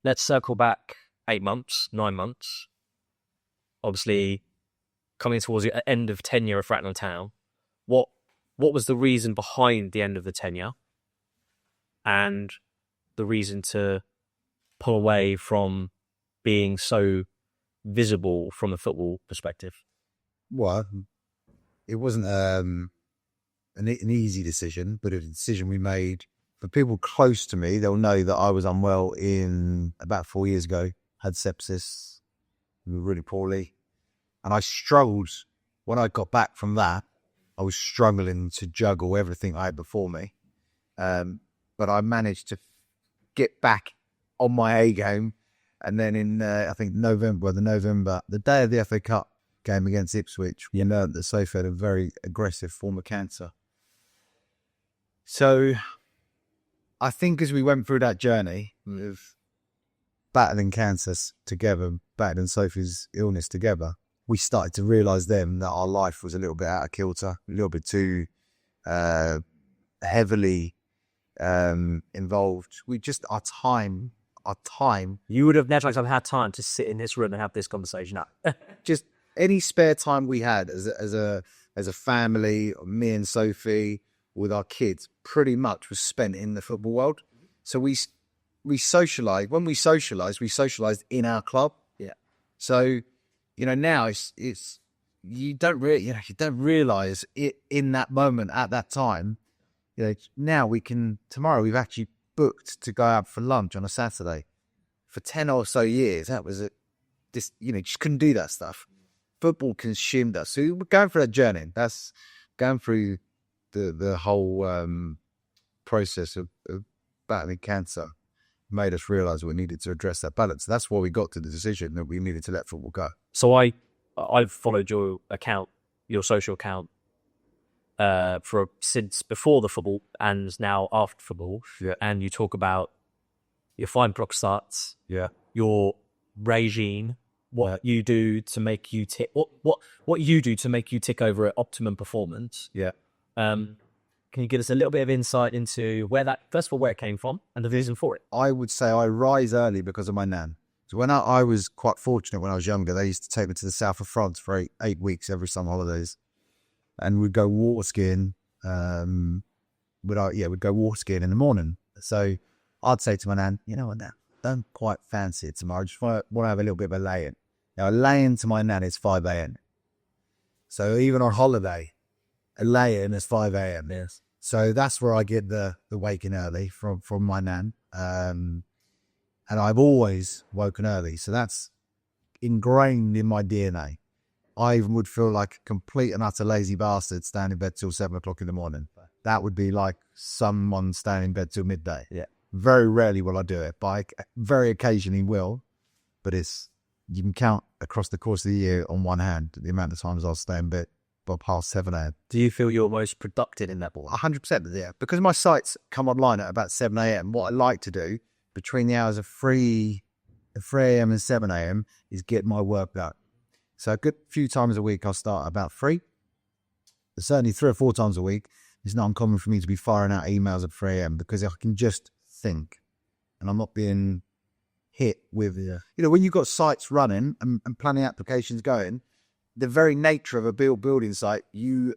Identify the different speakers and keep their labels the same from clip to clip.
Speaker 1: let's circle back 8 months, 9 months. Obviously, coming towards the end of tenure at Bracknell Town. What was the reason behind the end of the tenure, and the reason to pull away from being so visible from a football perspective?
Speaker 2: Well, it wasn't an easy decision, but a decision we made. For people close to me, they'll know that I was unwell in about 4 years ago, had sepsis, really poorly. And I struggled when I got back from that. I was struggling to juggle everything I had before me. But I managed to get back on my A game. And then in, I think, the day of the FA Cup game against Ipswich, we learned that Sophie had a very aggressive form of cancer. So I think as we went through that journey of battling cancer together, battling Sophie's illness together, we started to realise then that our life was a little bit out of kilter, a little bit too heavily involved. Our time.
Speaker 1: You would have never had time to sit in this room and have this conversation.
Speaker 2: Just any spare time we had as a family, me and Sophie, with our kids, pretty much was spent in the football world. So we socialised. When we socialised in our club.
Speaker 1: Yeah.
Speaker 2: So, now it's you don't realise it in that moment at that time. Now tomorrow we've actually booked to go out for lunch on a Saturday. For 10 or so years, that was just couldn't do that stuff. Football consumed us. So we're going through that journey. That's going through the whole process of battling cancer made us realise we needed to address that balance. That's why we got to the decision that we needed to let football go.
Speaker 1: So I've followed your account, your social account, since before the football and now after football.
Speaker 2: Yeah.
Speaker 1: And you talk about your fine proc starts.
Speaker 2: Yeah.
Speaker 1: Your regime, what you do to make you tick, what you do to make you tick over at optimum performance.
Speaker 2: Yeah.
Speaker 1: Can you give us a little bit of insight into where it came from and the reason for it?
Speaker 2: I would say I rise early because of my nan. So when I was quite fortunate when I was younger, they used to take me to the south of France for eight weeks every summer holidays. And we'd go water skiing. We'd go water skiing in the morning. So I'd say to my nan, you know what, now don't quite fancy it tomorrow. I just want to have a little bit of a lay-in. Now, a lay-in to my nan is 5 a.m. So even on holiday, a lay-in is 5 a.m.
Speaker 1: Yes.
Speaker 2: So that's where I get the waking early from my nan. And I've always woken early. So that's ingrained in my DNA. I even would feel like a complete and utter lazy bastard staying in bed till 7 o'clock in the morning. That would be like someone staying in bed till midday.
Speaker 1: Yeah.
Speaker 2: Very rarely will I do it, but I very occasionally will. But you can count across the course of the year on one hand the amount of times I'll stay in bed by past 7 a.m.
Speaker 1: Do you feel you're most productive in that ball?
Speaker 2: 100%, yeah. Because my sites come online at about 7 a.m. What I like to do between the hours of 3 a.m. and 7 a.m. is get my work done. So a good few times a week I'll start about 3. Certainly 3 or 4 times a week. It's not uncommon for me to be firing out emails at 3 a.m. because I can just think and I'm not being hit with, when you've got sites running and planning applications going, the very nature of a building site, you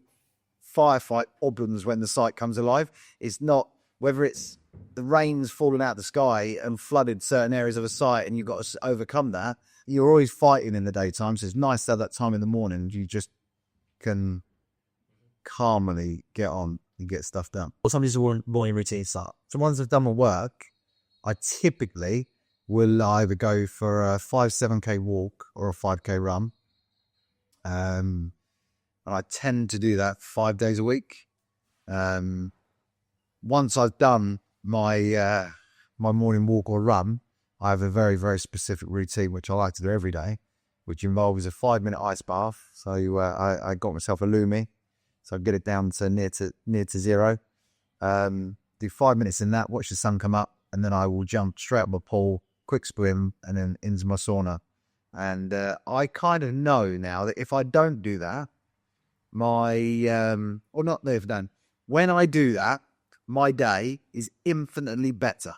Speaker 2: firefight problems when the site comes alive. It's not whether it's the rain's falling out of the sky and flooded certain areas of a site and you've got to overcome that. You're always fighting in the daytime, so it's nice to have that time in the morning. You just can calmly get on and get stuff done.
Speaker 1: What time does your morning routine start?
Speaker 2: So once I've done my work, I typically will either go for a 5-7K walk or a 5K run. And I tend to do that 5 days a week. Once I've done my morning walk or run, I have a very, very specific routine, which I like to do every day, which involves a 5-minute ice bath. So I got myself a Lumi, so I get it down to near to zero. Do 5 minutes in that, watch the sun come up, and then I will jump straight up my pool, quick swim, and then into my sauna. And I kind of know now that if I don't do that, when I do that, my day is infinitely better.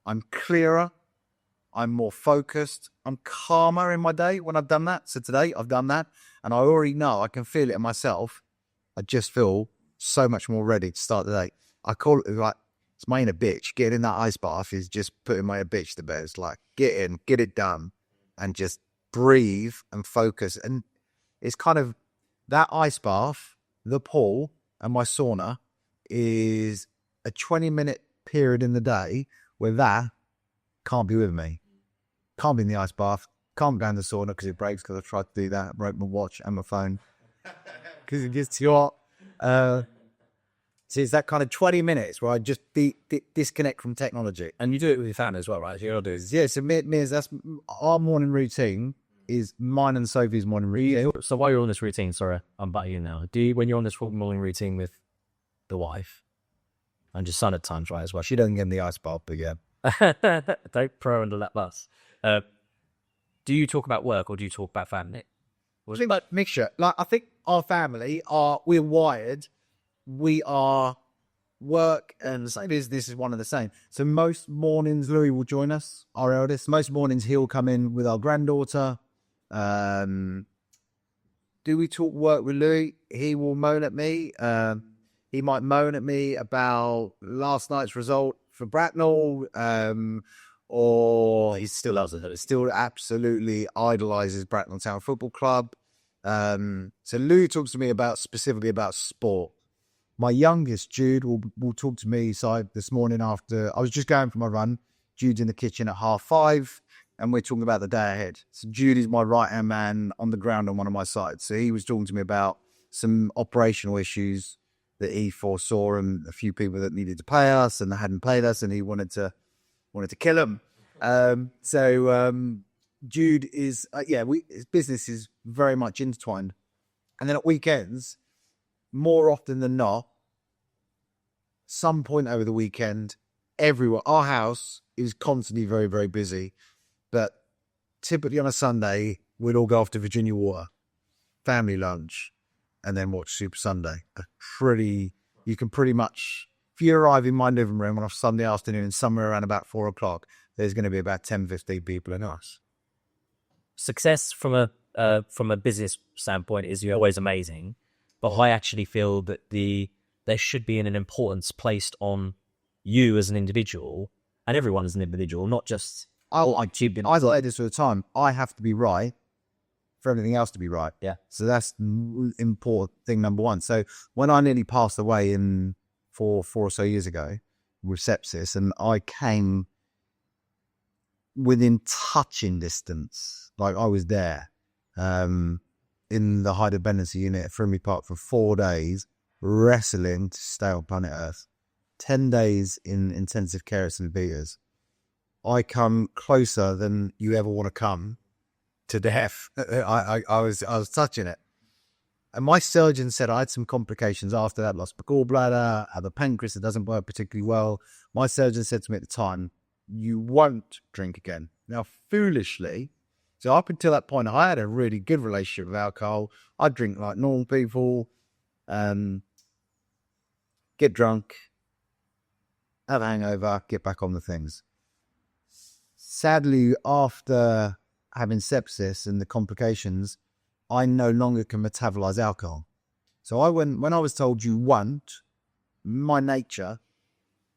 Speaker 2: I'm clearer. I'm more focused. I'm calmer in my day when I've done that. So today I've done that, and I already know, I can feel it in myself. I just feel so much more ready to start the day. I call it like, it's my inner bitch. Getting in that ice bath is just putting my inner bitch to bed. It's like, get in, get it done, and just breathe and focus. And it's kind of that ice bath, the pool, and my sauna is a 20-minute period in the day where that can't be with me. Can't be in the ice bath. Can't go in the sauna because it breaks, because I tried to do that. I broke my watch and my phone because it gets too hot. So it's that kind of 20 minutes where I just disconnect from technology.
Speaker 1: And you do it with your family as well, right? So you're doing
Speaker 2: Yeah, so that's our morning routine. Is mine and Sophie's morning routine.
Speaker 1: So while you're on this routine, sorry, I'm butting you now. Do you, when you're on this morning routine with the wife and your son at times, right, as well?
Speaker 2: She doesn't get in the ice bath, but yeah.
Speaker 1: Don't throw under that bus. Do you talk about work or do you talk about family?
Speaker 2: I think like mixture. Like I think our family we're wired. We are work and same as this is one of the same. So most mornings Louis will join us, our eldest. Most mornings he'll come in with our granddaughter. Do we talk work with Louis? He will moan at me. He might moan at me about last night's result for Bracknell, or
Speaker 1: He still loves it.
Speaker 2: still absolutely idolizes Bracknell Town Football Club. So Lou talks to me specifically about sport. My youngest, Jude, will talk to me this morning after I was just going for my run. Jude's in the kitchen at 5:30, and we're talking about the day ahead. So Jude is my right-hand man on the ground on one of my sides. So he was talking to me about some operational issues that he foresaw and a few people that needed to pay us and that hadn't paid us, and he wanted to kill them. Jude is, his business is very much intertwined. And then at weekends, more often than not, some point over the weekend, everyone, our house is constantly very, very busy. But typically on a Sunday, we'd all go off to Virginia Water, family lunch, and then watch Super Sunday. You can pretty much, if you arrive in my living room on a Sunday afternoon, somewhere around about 4:00, there's going to be about 10, 15 people in us.
Speaker 1: Success from a business standpoint is always amazing, but I actually feel that there should be an importance placed on you as an individual and everyone as an individual, not just.
Speaker 2: I say this all the time. I have to be right for everything else to be right.
Speaker 1: Yeah.
Speaker 2: So that's important thing number one. So when I nearly passed away four or so years ago with sepsis, and I came within touching distance, like I was there in the high dependency unit at Frimley Park for 4 days, wrestling to stay on planet Earth. 10 days in intensive care at St. Peter's. I come closer than you ever want to come to death. I was touching it. And my surgeon said I had some complications after that, lost my gallbladder, had the pancreas that doesn't work particularly well. My surgeon said to me at the time, you won't drink again. Now, foolishly, so up until that point, I had a really good relationship with alcohol. I'd drink like normal people, get drunk, have a hangover, get back on the things. Sadly, after having sepsis and the complications, I no longer can metabolize alcohol. So when I was told you won't, my nature,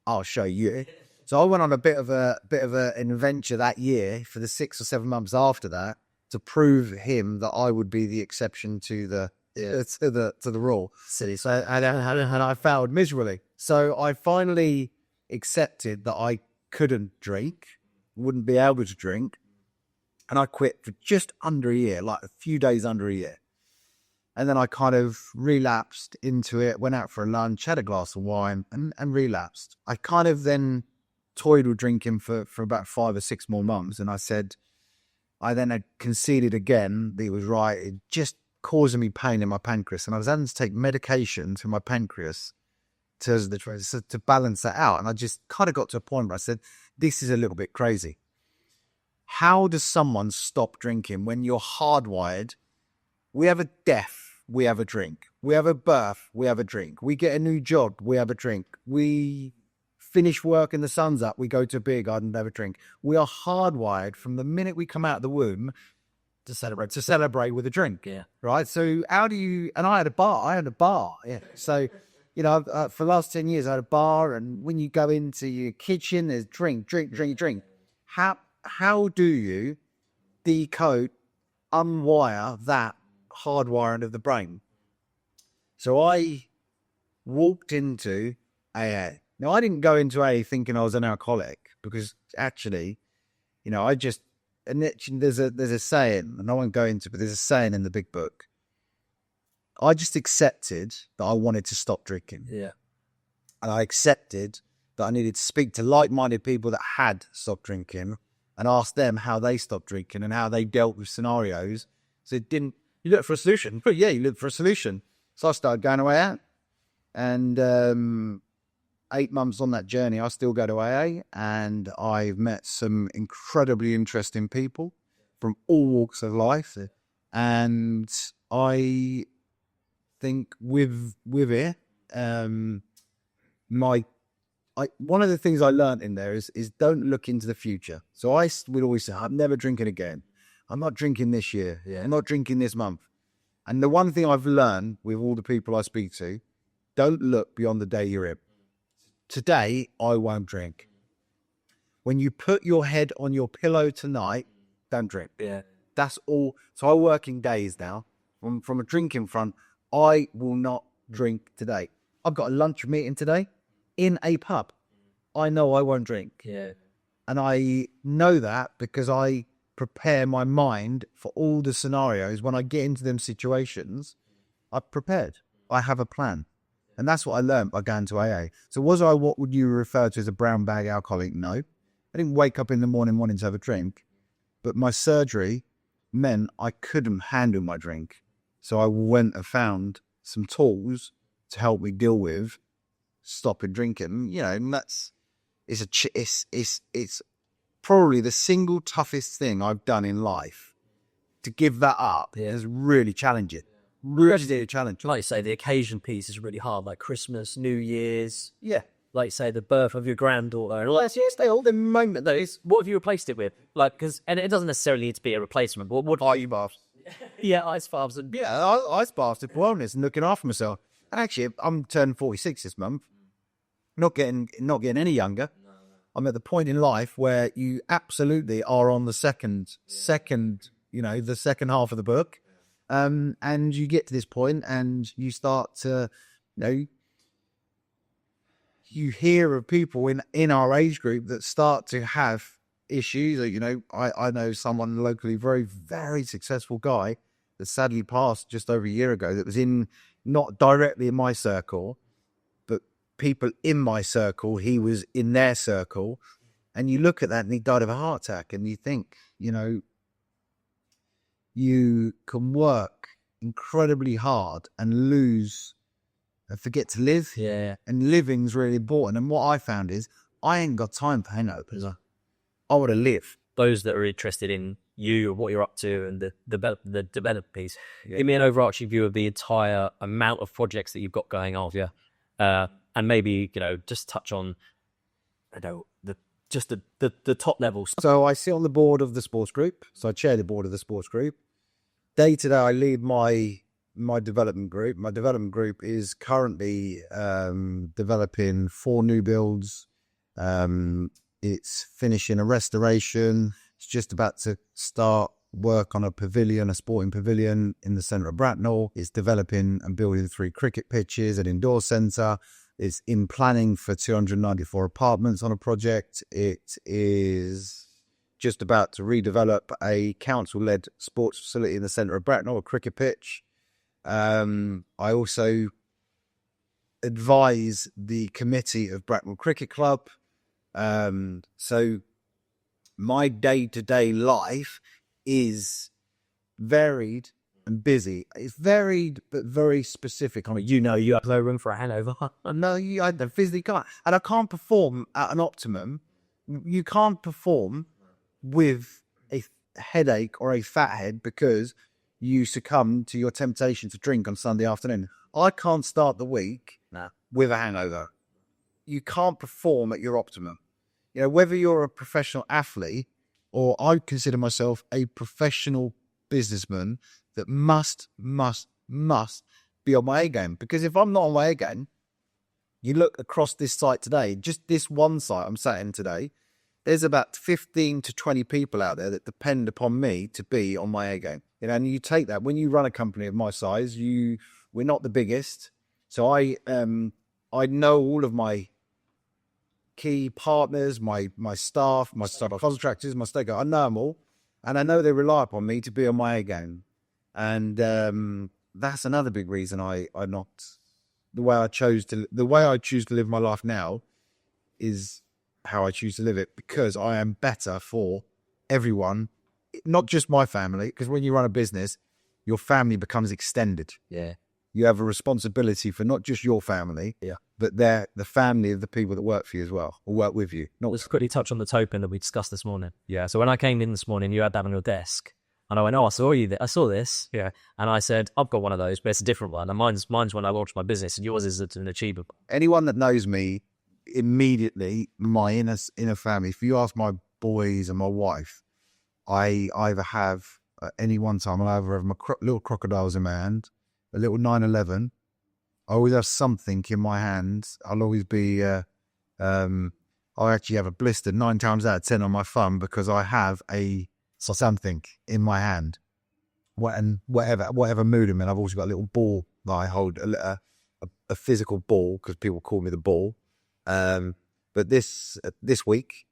Speaker 2: I'll show you. So I went on a bit of an adventure that year for the 6 or 7 months after that to prove him that I would be the exception to the rule.
Speaker 1: Silly.
Speaker 2: So and I failed miserably. So I finally accepted that I couldn't drink, wouldn't be able to drink, and I quit for just under a year, like a few days under a year. And then I kind of relapsed into it, went out for a lunch, had a glass of wine, and relapsed. I kind of then toyed with drinking for about 5 or 6 more months, and I then had conceded again that he was right. It just causing me pain in my pancreas, and I was having to take medication to my pancreas to balance that out. And I just kind of got to a point where I said, this is a little bit crazy. How does someone stop drinking when you're hardwired? We have a death, we have a drink. We have a birth, we have a drink. We get a new job, we have a drink. We finish work and the sun's up, we go to a beer garden and have a drink. We are hardwired from the minute we come out of the womb to celebrate with a drink.
Speaker 1: Yeah.
Speaker 2: Right. So how do you? And I had a bar. Yeah. So, for the last 10 years, I had a bar, and when you go into your kitchen, there's drink. How do you decode, unwire that hardwiring of the brain? So I walked into AA. Now, I didn't go into AA thinking I was an alcoholic, because actually, there's a saying, and I won't go into it, but there's a saying in the big book. I just accepted that I wanted to stop drinking.
Speaker 1: Yeah.
Speaker 2: And I accepted that I needed to speak to like-minded people that had stopped drinking and ask them how they stopped drinking and how they dealt with scenarios. So you look for a solution. But yeah, you look for a solution. So I started going away out. And 8 months on that journey, I still go to AA, and I've met some incredibly interesting people from all walks of life. And I think with it, one of the things I learned in there is don't look into the future. So I would always say, I'm never drinking again. I'm not drinking this year. I'm not drinking this month. And the one thing I've learned with all the people I speak to, don't look beyond the day you're in. Today, I won't drink. When you put your head on your pillow tonight, don't drink.
Speaker 1: Yeah.
Speaker 2: That's all. So I work in days now. From a drinking front, I will not drink today. I've got a lunch meeting today in a pub. I know I won't drink.
Speaker 1: Yeah.
Speaker 2: And I know that because I prepare my mind for all the scenarios. When I get into them situations, I've prepared. I have a plan. And that's what I learned by going to AA. So was I what would you refer to as a brown bag alcoholic? No. I didn't wake up in the morning wanting to have a drink. But my surgery meant I couldn't handle my drink. So I went and found some tools to help me deal with stopping drinking. And it's probably the single toughest thing I've done in life. To give that up is really challenging. Really challenging.
Speaker 1: Like you say, the occasion piece is really hard, like Christmas, New Year's.
Speaker 2: Yeah.
Speaker 1: Like you say, the birth of your granddaughter. And all that. Yes, they all the moment though. What have you replaced it with? And it doesn't necessarily need to be a replacement. But what?
Speaker 2: Ice baths.
Speaker 1: Yeah, ice baths.
Speaker 2: Ice baths for wellness and looking after myself. And actually, I'm turning 46 this month. Not getting any younger. No. I'm at the point in life where you absolutely are on the second, the second half of the book. And you get to this point and you start to, you hear of people in our age group that start to have issues. I know someone locally, very, very successful guy that sadly passed just over a year ago, that was not directly in my circle, but people in my circle, he was in their circle. And you look at that and he died of a heart attack, and you think, you can work incredibly hard and lose and forget to live.
Speaker 1: Yeah.
Speaker 2: And living's really important. And what I found is I ain't got time for hangovers. I want to live.
Speaker 1: Those that are interested in you or what you're up to and the development piece, give me an overarching view of the entire amount of projects that you've got going on. Yeah. And maybe, just touch on, the top levels.
Speaker 2: So I sit on the board of the sports group. So I chair the board of the sports group. Day to day, I lead my development group. My development group is currently developing 4 new builds. It's finishing a restoration. It's just about to start work on a sporting pavilion in the centre of Bracknell. It's developing and building 3 cricket pitches, an indoor centre. It's in planning for 294 apartments on a project. It is just about to redevelop a council-led sports facility in the centre of Bracknell, a cricket pitch. I also advise the committee of Bracknell Cricket Club. So my day-to-day life is varied and busy. It's varied but very specific.
Speaker 1: You have no room for a hangover.
Speaker 2: No, I physically can't. And I can't perform at an optimum. You can't perform with a headache or a fat head because you succumb to your temptation to drink on Sunday afternoon. I can't start the week with a hangover. you can't perform at your optimum. You know, whether you're a professional athlete or I consider myself a professional businessman that must be on my A game. Because if I'm not on my A game, you look across this site today, just this one site I'm sat in today, there's about 15 to 20 people out there that depend upon me to be on my A game. You know, and you take that when you run a company of my size, we're not the biggest. So I know all of my key partners, my staff, my contractors, my stakeholders. I know them all, and I know they rely upon me to be on my A game. And that's another big reason I'm not the way I choose to live my life now is how I choose to live it, because I am better for everyone, not just my family. Because when you run a business, your family becomes extended.
Speaker 1: Yeah.
Speaker 2: You have a responsibility for not just your family, but they're the family of the people that work for you as well, or work with you.
Speaker 1: Let's quickly touch on the token that we discussed this morning. Yeah. So when I came in this morning, you had that on your desk, and I went, "Oh, I saw this." Yeah. And I said, "I've got one of those, but it's a different one. And mine's when I launched my business, and yours is an achievable."
Speaker 2: Anyone that knows me immediately, my inner family. If you ask my boys and my wife, I either have at any one time I either have my little crocodiles in my hand, a little 911. I always have something in my hands. I'll always be, I actually have a blister 9 times out of 10 on my thumb because I have something in my hand. Whatever mood I'm in, I've also got a little ball that I hold, a physical ball, because people call me the ball. But this week,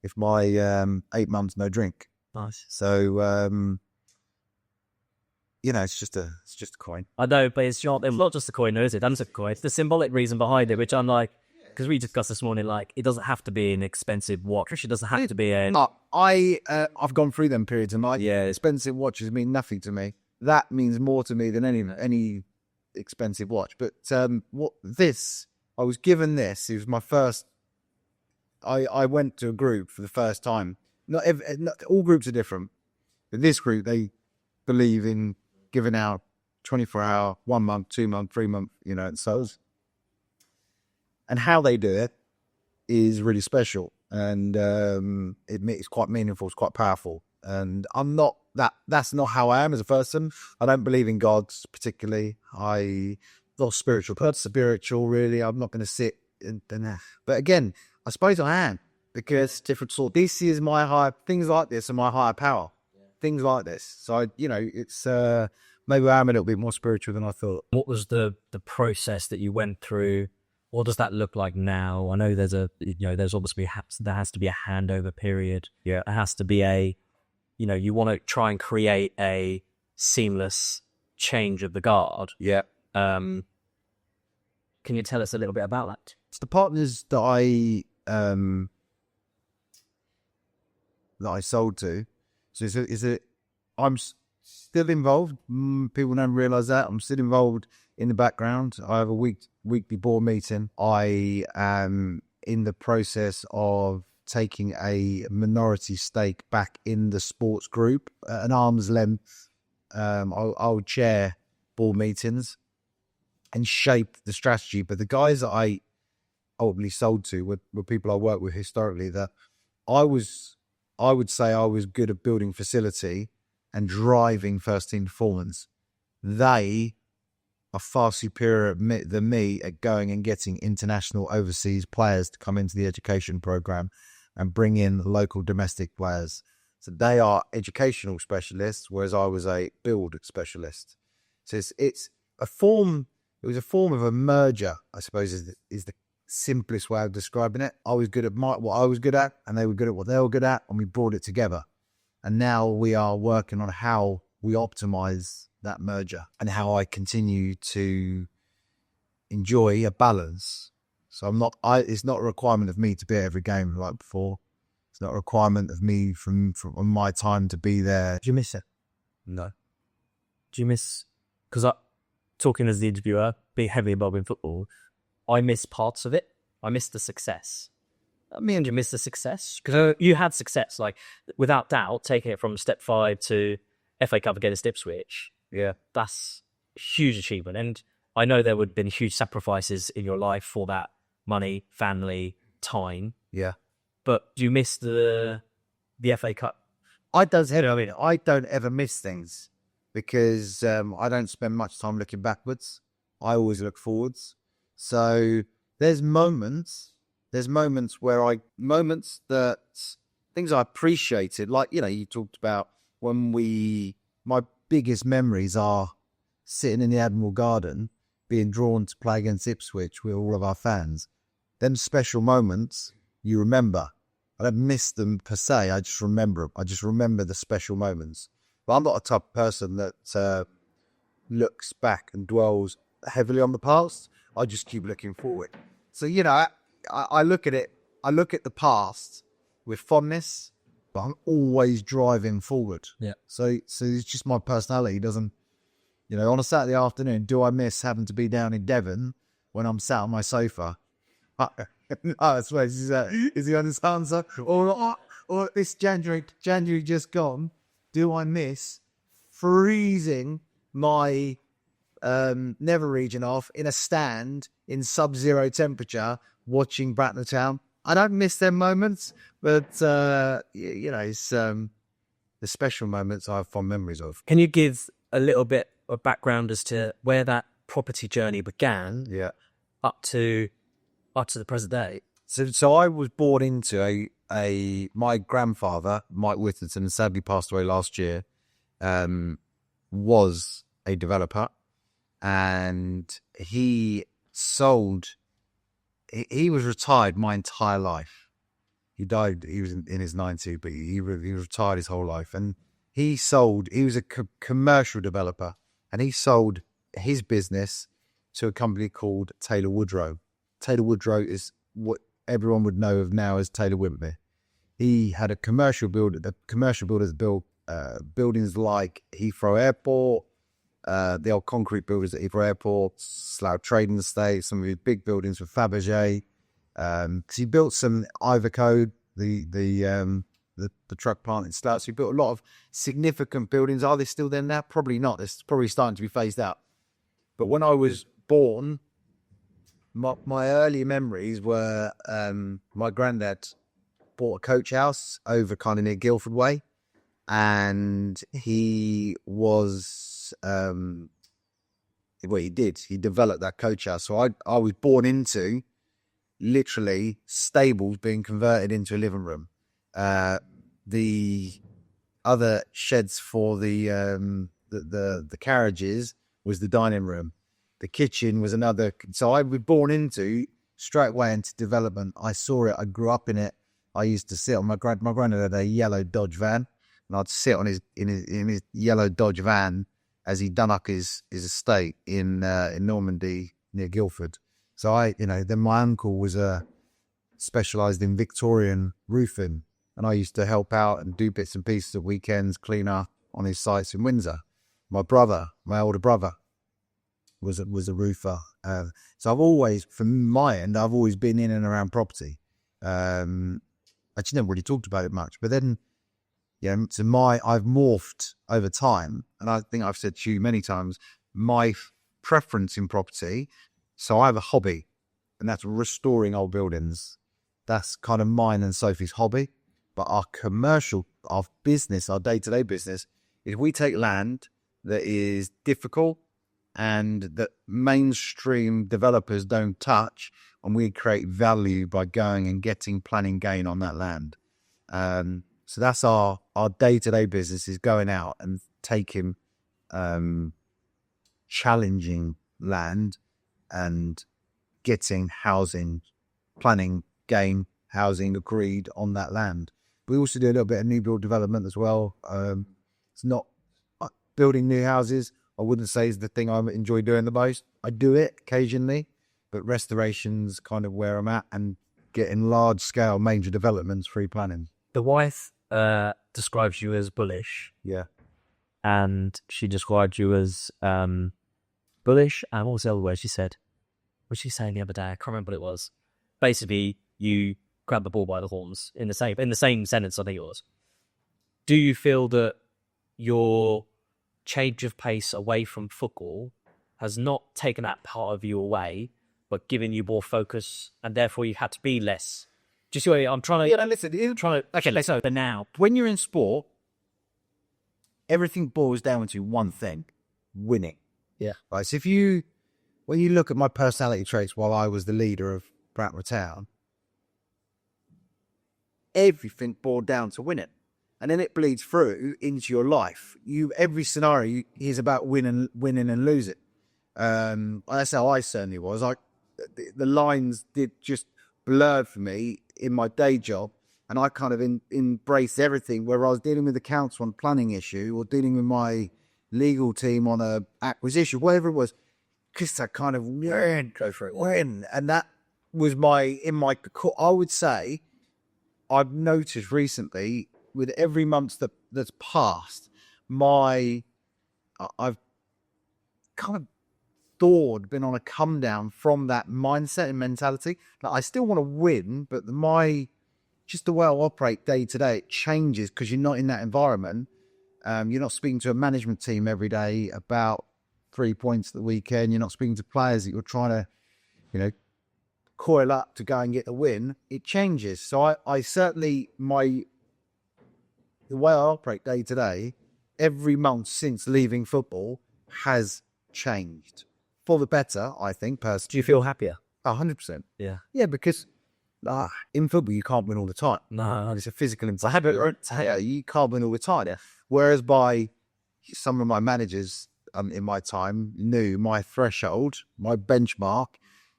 Speaker 2: if my 8 months no drink.
Speaker 1: Nice.
Speaker 2: So, you know, it's just a coin.
Speaker 1: I know, but it's not just a coin, is it? That's a coin. It's the symbolic reason behind it, which I'm like, because we discussed this morning, like, it doesn't have to be an expensive watch. It doesn't have to be a...
Speaker 2: I've gone through them periods and expensive watches mean nothing to me. That means more to me than any expensive watch. But I was given this. It was my first... I went to a group for the first time. Not all groups are different. But this group, they believe in giving out 24-hour, 1 month, 2 month, 3 month, you know, and how they do it is really special, and it's quite meaningful, it's quite powerful. And I'm not that's not how I am as a person. I don't believe in God particularly. I'm not spiritual, really. I'm not going to sit but again, I suppose I am, because different sort. This is my higher, things like this are my higher power. Things like this. So it's maybe I am a little bit more spiritual than I thought.
Speaker 1: What was the process that you went through? What does that look like now? I know there's obviously there has to be a handover period. Yeah, there has to be you want to try and create a seamless change of the guard. Yeah. Can you tell us a little bit about that?
Speaker 2: It's the partners that I sold to. So I'm still involved. People don't realise that. I'm still involved in the background. I have a weekly board meeting. I am in the process of taking a minority stake back in the sports group at an arm's length. I'll chair board meetings and shape the strategy. But the guys that I ultimately sold to were people I worked with historically, that I would say I was good at building facility and driving first team performance. They are far superior than me at going and getting international overseas players to come into the education program and bring in local domestic players. So they are educational specialists, whereas I was a build specialist. So it's a form. It was a form of a merger, I suppose, is the simplest way of describing it. I was good at what I was good at, and they were good at what they were good at, and we brought it together. And now we are working on how we optimize that merger and how I continue to enjoy a balance. So it's not a requirement of me to be at every game like before. It's not a requirement of me from my time to be there.
Speaker 1: Do you miss it?
Speaker 2: No.
Speaker 1: Do you miss, because talking as the interviewer, being heavily involved in football, I miss parts of it. I miss the success. Me and you miss the success, because you had success, like, without doubt, taking it from step 5 to FA Cup against Ipswich. Yeah, that's a huge achievement. And I know there would have been huge sacrifices in your life for that money, family, time.
Speaker 2: Yeah.
Speaker 1: But do you miss the FA Cup?
Speaker 2: I don't ever miss things because I don't spend much time looking backwards. I always look forwards. So there's moments that things I appreciated, like, you talked about my biggest memories are sitting in the Admiral Garden, being drawn to play against Ipswich with all of our fans. Them special moments you remember. I don't miss them per se. I just remember them. I just remember the special moments. But I'm not a type of person that looks back and dwells heavily on the past. I just keep looking forward. So, I look at it. I look at the past with fondness, but I'm always driving forward.
Speaker 1: Yeah.
Speaker 2: So it's just my personality. Doesn't, on a Saturday afternoon, do I miss having to be down in Devon when I'm sat on my sofa? I suppose is the honest answer. Or this January just gone, do I miss freezing my Never region off in a stand in sub-zero temperature watching Bracknell Town? I don't miss them moments, but it's the special moments I have fond memories of.
Speaker 1: Can you give a little bit of background as to where that property journey began?
Speaker 2: Yeah.
Speaker 1: Up to the present day.
Speaker 2: So I was born into my grandfather, Mike Witherton, sadly passed away last year, was a developer, and he was retired my entire life. He died, he was in his 90s, but he was retired his whole life. And he was a commercial developer, and he sold his business to a company called Taylor Woodrow. Taylor Woodrow is what everyone would know of now as Taylor Wimpey. He had a commercial builder. The commercial builders built buildings like Heathrow Airport, the old concrete buildings at Heathrow Airport, Slough Trading Estate, some of his big buildings for Fabergé. Because he built some Ivercode, the truck plant in Slough. So he built a lot of significant buildings. Are they still there now? Probably not. They're probably starting to be phased out. But when I was born, my early memories were my granddad bought a coach house over kind of near Guildford Way, and he was he developed that coach house. So I was born into literally stables being converted into a living room. The other sheds for the carriages was the dining room. The kitchen was another. So I was born into straight away into development. I saw it. I grew up in it. I used to sit on my granddad had a yellow Dodge van, and I'd sit on his yellow Dodge van as he done up his estate in Normandy near Guildford. So then my uncle was specialised in Victorian roofing, and I used to help out and do bits and pieces at weekends, clean up on his sites in Windsor. My older brother, was a roofer. So I've always, from my end, I've always been in and around property. I just never really talked about it much. But then, I've morphed over time, and I think I've said to you many times, my preference in property. So I have a hobby, and that's restoring old buildings. That's kind of mine and Sophie's hobby. But our business, our day-to-day business, is we take land that is difficult and that mainstream developers don't touch, and we create value by going and getting planning gain on that land. So that's our day-to-day business, is going out and taking challenging land and getting housing, planning gain, housing agreed on that land. We also do a little bit of new build development as well. It's not building new houses, I wouldn't say is the thing I enjoy doing the most. I do it occasionally, but restoration's kind of where I'm at, and getting large scale major developments through planning.
Speaker 1: The wife describes you as bullish.
Speaker 2: Yeah.
Speaker 1: And she described you as bullish. And what was the other word she said? What was she saying the other day? I can't remember what it was. Basically, you grab the ball by the horns in the same sentence, I think it was. Do you feel that your change of pace away from football has not taken that part of you away, but giving you more focus, and therefore you had to be less. Do you see what I'm trying to?
Speaker 2: Yeah, no, listen.
Speaker 1: Okay, let's go. But now,
Speaker 2: When you're in sport, everything boils down to one thing: winning.
Speaker 1: yeah,
Speaker 2: Right. So when you look at my personality traits while I was the leader of Bracknell Town, everything boiled down to winning. And then it bleeds through into your life. Every scenario is about winning and losing. That's how I certainly was. The lines did just blurred for me in my day job, and I kind of embraced everything. Where I was dealing with the council on a planning issue, or dealing with my legal team on a acquisition, whatever it was, because I kind of go for it, and that was I would say, I've noticed recently with every month that's passed, I've kind of been on a come down from that mindset and mentality. Like, I still want to win, but the way I operate day to day, it changes because you're not in that environment. You're not speaking to a management team every day about 3 points at the weekend. You're not speaking to players that you're trying to, coil up to go and get the win. It changes. So I certainly, the way I operate day to day, every month since leaving football has changed for the better, I think, personally.
Speaker 1: do you feel happier?
Speaker 2: 100%.
Speaker 1: Yeah.
Speaker 2: Yeah, because in football, you can't win all the time.
Speaker 1: No,
Speaker 2: It's a physical environment. Yeah, you can't win all the time. Yeah. Whereas by some of my managers in my time knew my threshold, my benchmark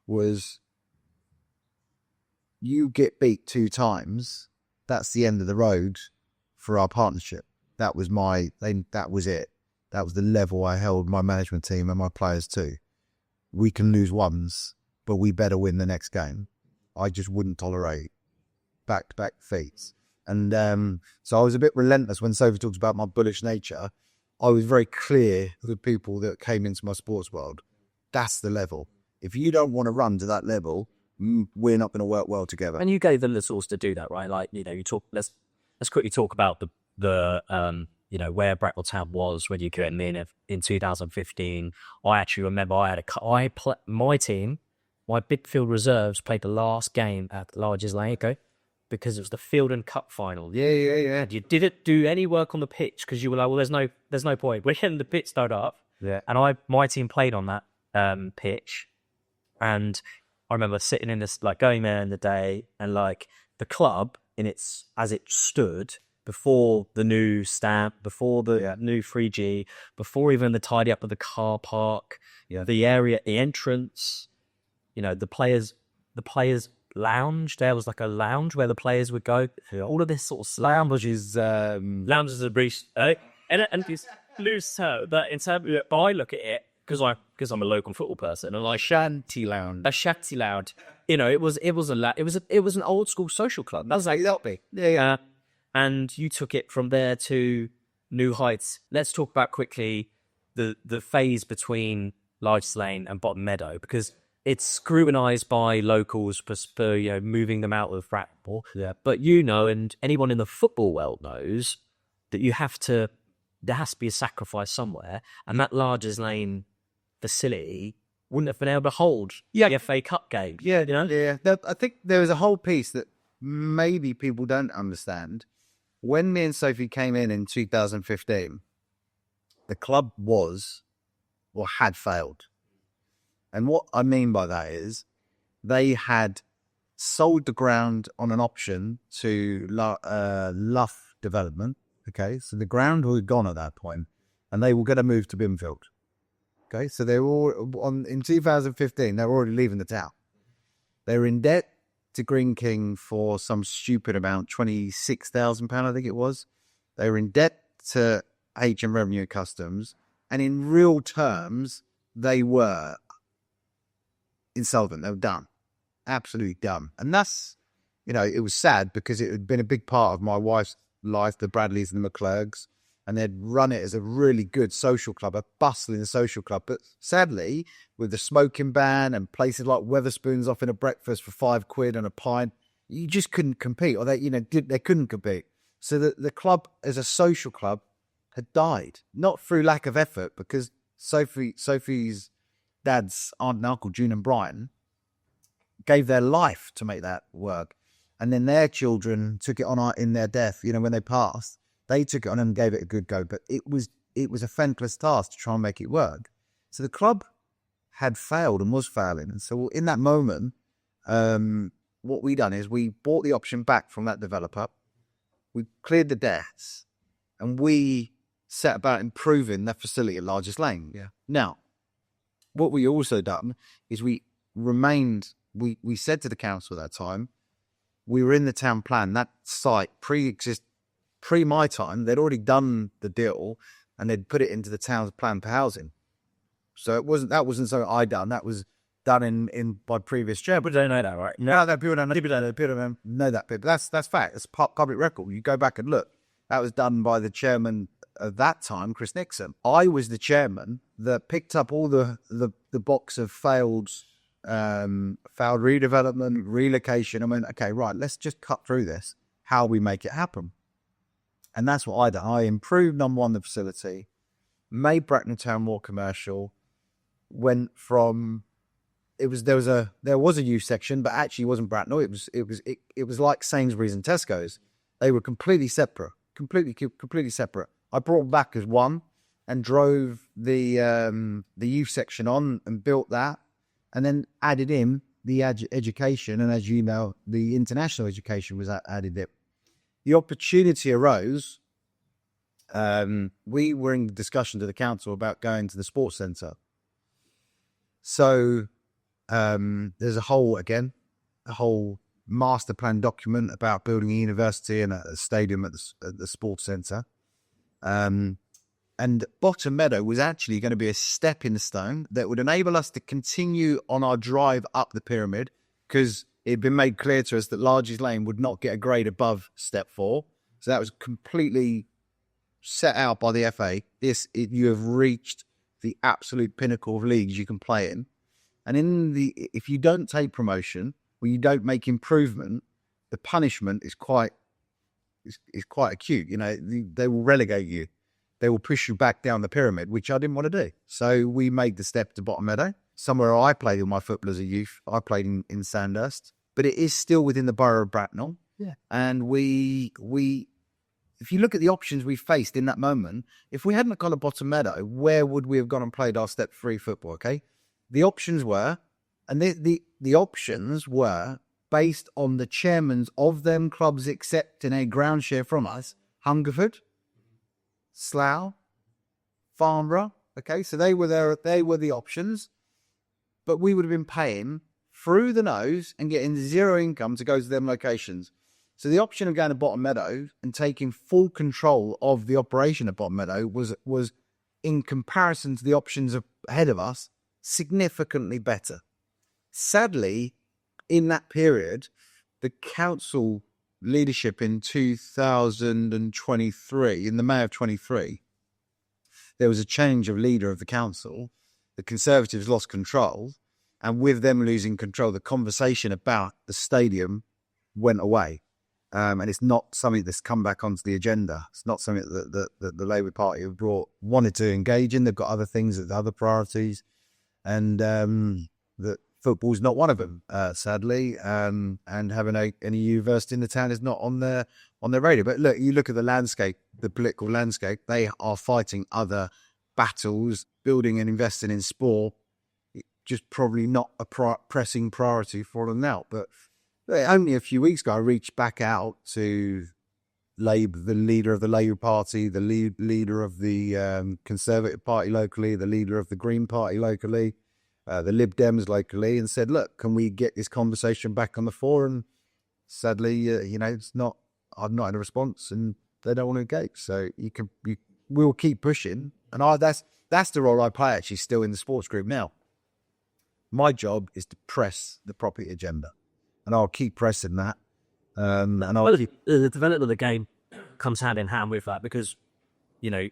Speaker 2: was, you get beat 2 times, that's the end of the road for our partnership. That was that was it. That was the level I held my management team and my players to. We can lose once, but we better win the next game. I just wouldn't tolerate back-to-back defeats. And so I was a bit relentless when Sophie talks about my bullish nature. I was very clear to the people that came into my sports world. That's the level. If you don't want to run to that level, we're not going to work well together.
Speaker 1: and you gave them the source to do that, right? Like, you talk. Let's quickly talk about the where Bracknell Town was when you came in 2015. I actually remember my team, my midfield reserves played the last game at Larges Lane, because it was the Field and Cup final.
Speaker 2: Yeah.
Speaker 1: And you didn't do any work on the pitch because you were like, well, there's no point. We're getting the pitch started up.
Speaker 2: Yeah.
Speaker 1: And my team played on that pitch, and I remember sitting in this, like, going there in the day, and like the club as it stood before the new stamp, before the new 3G, before even the tidy up of the car park, the area, the entrance, the players lounge. There was like a lounge where the players would go. All of this sort of lounges are brief, and it's loose. So, but but I look at it because I'm a local football person, and like
Speaker 2: Shanty lounge.
Speaker 1: a shanty lounge. It was an old school social club. That's like that'll be. Yeah. And you took it from there to new heights. Let's talk about quickly the phase between Large Lane and Bottom Meadow, because it's scrutinised by locals for moving them out of Bracknell.
Speaker 2: Yeah.
Speaker 1: But and anyone in the football world knows that there has to be a sacrifice somewhere, and that Larges Lane facility wouldn't have been able to hold the FA Cup game.
Speaker 2: Yeah. I think there was a whole piece that maybe people don't understand. When me and Sophie came in 2015, the club had failed. And what I mean by that is they had sold the ground on an option to Luff Development. Okay, so the ground was gone at that point, and they were going to move to Binfield. Okay, so they were in 2015. They were already leaving the town. They were in debt to Green King for some stupid amount, £26,000, I think it was. They were in debt to HM Revenue and Customs, and in real terms, they were insolvent. They were done, absolutely done. And that's, it was sad because it had been a big part of my wife's life, the Bradleys and the McClurgs, and they'd run it as a really good social club, a bustling social club. But sadly, with the smoking ban and places like Weatherspoons offering a breakfast for £5 and a pint, you just couldn't compete, or they couldn't compete. So the club as a social club had died, not through lack of effort, because Sophie's dad's aunt and uncle, June and Brian, gave their life to make that work. And then their children took it on in their death, when they passed, they took it on and gave it a good go. But it was a thankless task to try and make it work. So the club had failed and was failing. And so in that moment, what we done is we bought the option back from that developer. We cleared the debts and we set about improving that facility at Largest Lane.
Speaker 1: Yeah.
Speaker 2: Now, what we also done is we said to the council at that time, we were in the town plan, that site pre my time, they'd already done the deal and they'd put it into the town's plan for housing. So that wasn't something I done. That was done in by previous chair.
Speaker 1: But they don't know that, right?
Speaker 2: No, people don't know. People don't know that bit. But that's fact. It's public record. You go back and look. That was done by the chairman of that time, Chris Nixon. I was the chairman that picked up all the box of failed redevelopment, relocation. I mean, okay, right, let's just cut through this. How we make it happen. And that's what I did. I improved, number one, the facility, made Bracknell Town more commercial, went from there was a youth section, but actually it wasn't Bracknell. It was like Sainsbury's and Tesco's. They were completely separate. Completely separate. I brought them back as one and drove the youth section on and built that, and then added in the education, and as you know, the international education was added in. The opportunity arose. We were in discussion to the council about going to the sports centre. So there's a whole master plan document about building a university and a stadium at the sports centre. And Bottom Meadow was actually going to be a stepping stone that would enable us to continue on our drive up the pyramid, because it had been made clear to us that Largest Lane would not get a grade above step 4. So that was completely set out by the FA. You have reached the absolute pinnacle of leagues you can play in. And if you don't take promotion or you don't make improvement, the punishment is quite acute. They will relegate you. They will push you back down the pyramid, which I didn't want to do. So we made the step to Bottom Meadow, somewhere I played with my football as a youth. I played in Sandhurst, but it is still within the borough of Bracknell.
Speaker 1: Yeah.
Speaker 2: And if you look at the options we faced in that moment, if we hadn't gone to Bottom Meadow, where would we have gone and played our step 3 football? Okay. The options were, and the options were based on the chairmans of them clubs accepting a ground share from us: Hungerford, Slough, Farnborough. Okay, so they were there. They were the options, but we would have been paying through the nose and getting zero income to go to them locations. So the option of going to Bottom Meadow and taking full control of the operation at Bottom Meadow was in comparison to the options ahead of us, significantly better. Sadly, in that period, the council leadership in 2023, in the May of 23, there was a change of leader of the council. The Conservatives lost control, and with them losing control, the conversation about the stadium went away. And it's not something that's come back onto the agenda. It's not something that the Labour Party have wanted to engage in. They've got other things, other priorities, and that football's not one of them, sadly. And having any university in the town is not on their radar. But look, you look at the landscape, the political landscape. They are fighting other battles, building and investing in sport. Just probably not a pressing priority for them now. But only a few weeks ago, I reached back out to Labour, the leader of the Labour Party, the leader of the Conservative Party locally, the leader of the Green Party locally, the Lib Dems locally, and said, look, can we get this conversation back on the fore? And sadly, it's not. I've not had a response, and they don't want to engage. So we'll keep pushing, and that's the role I play actually still in the sports group now. My job is to press the property agenda, and I'll keep pressing that.
Speaker 1: The development of the game comes hand in hand with that, because I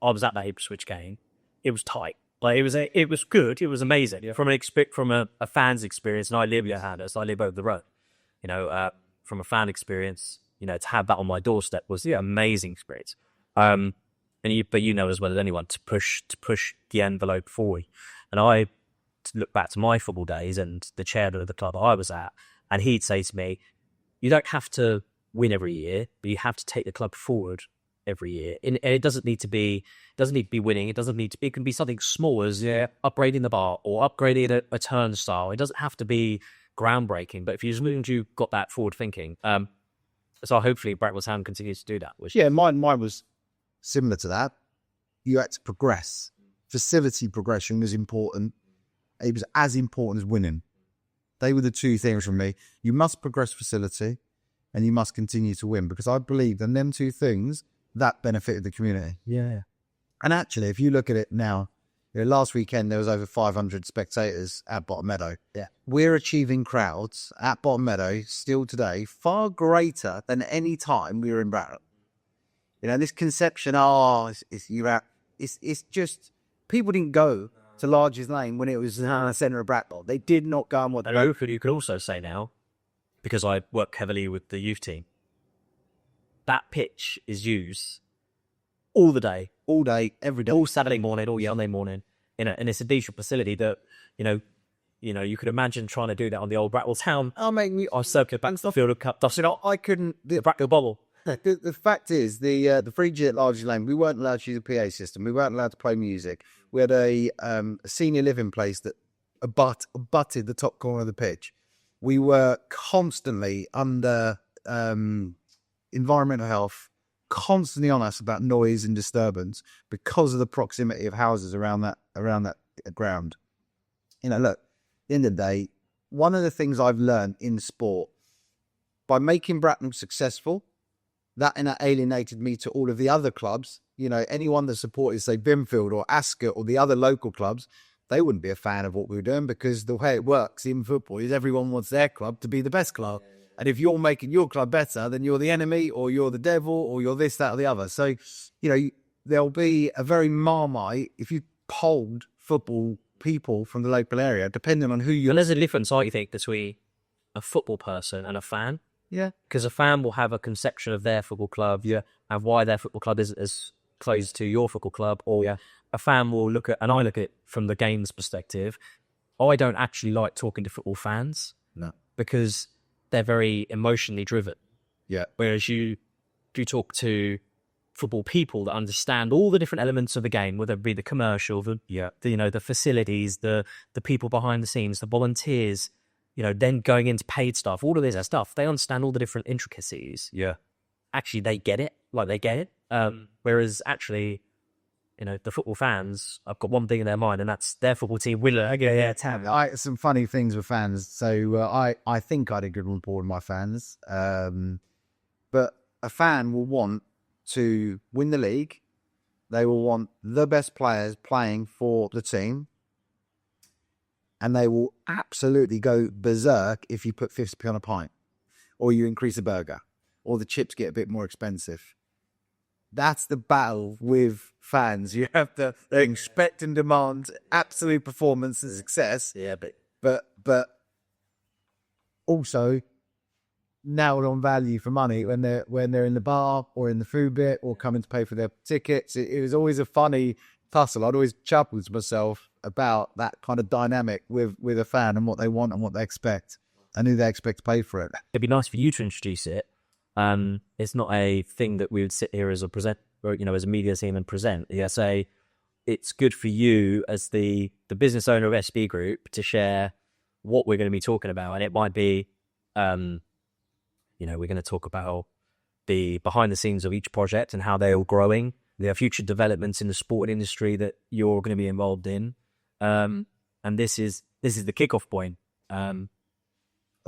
Speaker 1: was at that Ipswich game. It was tight. Like it was good. It was amazing. Yeah. From a fan's experience, and I live at Sandhurst. I live over the road. From a fan experience, to have that on my doorstep was amazing experience. But as well as anyone, to push the envelope forward. And I to look back to my football days and the chairman of the club I was at, and he'd say to me, you don't have to win every year, but you have to take the club forward every year. And it doesn't need to be winning. It doesn't need to be, it can be something small as upgrading the bar or upgrading a turnstile. It doesn't have to be groundbreaking, but if you as long as you've got that forward thinking, so hopefully Bracknell Town continues to do that.
Speaker 2: Yeah, mine was similar to that. You had to progress. Facility progression was important. It was as important as winning. They were the two things for me. You must progress facility and you must continue to win, because I believe in them two things, that benefited the community.
Speaker 1: Yeah.
Speaker 2: And actually, if you look at it now, last weekend there was over 500 spectators at Bottom Meadow.
Speaker 1: Yeah.
Speaker 2: We're achieving crowds at Bottom Meadow still today far greater than any time we were in Bracknell. This conception, it's just, people didn't go to Larges Lane when it was the centre of Bracknell. They did not go and what they
Speaker 1: And hopefully you could also say now, because I work heavily with the youth team, that pitch is used all day, every day, all Saturday morning, all Sunday morning, and it's a decent facility that, you could imagine trying to do that on the old Bracknell Town. I circular back to the field of cup dust.
Speaker 2: I couldn't.
Speaker 1: The Bracknell bubble.
Speaker 2: The fact is, the 3G at Larges Lane, we weren't allowed to use a PA system. We weren't allowed to play music. We had a senior living place that abutted the top corner of the pitch. We were constantly under environmental health, constantly on us about noise and disturbance because of the proximity of houses around that ground. Look, at the end of the day, one of the things I've learned in sport, by making Bracknell successful, that alienated me to all of the other clubs. Anyone that supported, say, Binfield or Ascot or the other local clubs, they wouldn't be a fan of what we were doing, because the way it works in football is everyone wants their club to be the best club. And if you're making your club better, then you're the enemy, or you're the devil, or you're this, that, or the other. So, there'll be a very Marmite, if you polled football people from the local area, depending on who you're...
Speaker 1: And there's a difference, I think, between a football person and a fan.
Speaker 2: Yeah.
Speaker 1: Because a fan will have a conception of their football club, and why their football club isn't as close to your football club, or a fan will look at, and I look at it from the game's perspective, I don't actually like talking to football fans.
Speaker 2: No.
Speaker 1: Because they're very emotionally driven.
Speaker 2: Yeah.
Speaker 1: Whereas you talk to football people that understand all the different elements of the game, whether it be the commercial, the facilities, the people behind the scenes, the volunteers, then going into paid stuff, all of this stuff, they understand all the different intricacies.
Speaker 2: Yeah.
Speaker 1: Actually, they get it. Whereas actually, the football fans, I've got one thing in their mind, and that's their football team winner.
Speaker 2: Some funny things with fans. So I think I did good rapport with my fans. But a fan will want to win the league. They will want the best players playing for the team. And they will absolutely go berserk if you put 50p on a pint, or you increase a burger, or the chips get a bit more expensive. That's the battle with fans. You have to expect and demand absolute performance and success.
Speaker 1: Yeah,
Speaker 2: but also nailed on value for money when they're in the bar or in the food bit or coming to pay for their tickets. It was always a funny tussle. I'd always chuckle to myself about that kind of dynamic with a fan and what they want and what they expect and who they expect to pay for it.
Speaker 1: It'd be nice for you to introduce it. It's not a thing that we would sit here as a present, or, as a media team and present. It's good for you as the business owner of SB Group to share what we're going to be talking about, and it might be, we're going to talk about the behind the scenes of each project and how they're all growing. There are future developments in the sporting industry that you're going to be involved in, and this is the kickoff point.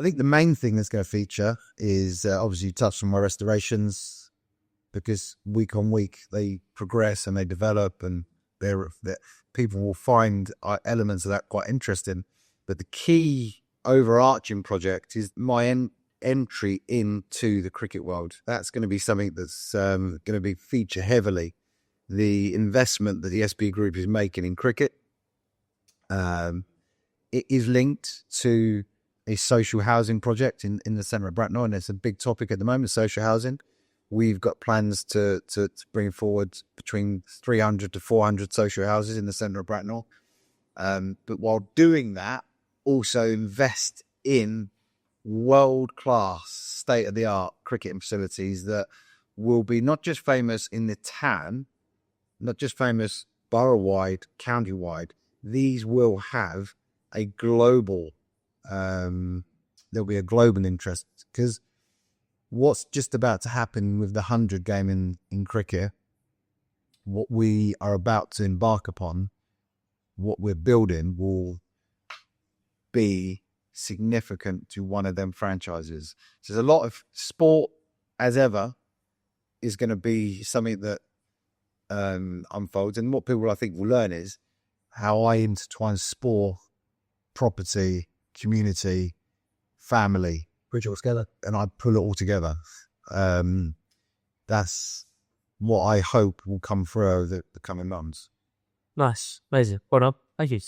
Speaker 2: I think the main thing that's going to feature is obviously you touched on my restorations, because week on week they progress and they develop, and people will find elements of that quite interesting. But the key overarching project is my entry into the cricket world. That's going to be something that's going to be feature heavily. The investment that the SB Group is making in cricket, it is linked to a social housing project in the centre of Bracknell, and it's a big topic at the moment, social housing. We've got plans to bring forward between 300 to 400 social houses in the centre of Bracknell. But while doing that, also invest in world-class, state-of-the-art cricketing facilities that will be not just famous in the town, not just famous borough-wide, county-wide. These will have a global, there'll be a global interest, because what's just about to happen with the 100 game in cricket, what we are about to embark upon, what we're building will be significant to one of them franchises. So there's a lot of sport, as ever, is going to be something that unfolds. And what people, I think, will learn is how I intertwine sport, property, community, family.
Speaker 3: Bridge it all together.
Speaker 2: And I pull it all together. That's what I hope will come through over the coming months.
Speaker 3: Nice. Amazing. Well done. Thank you.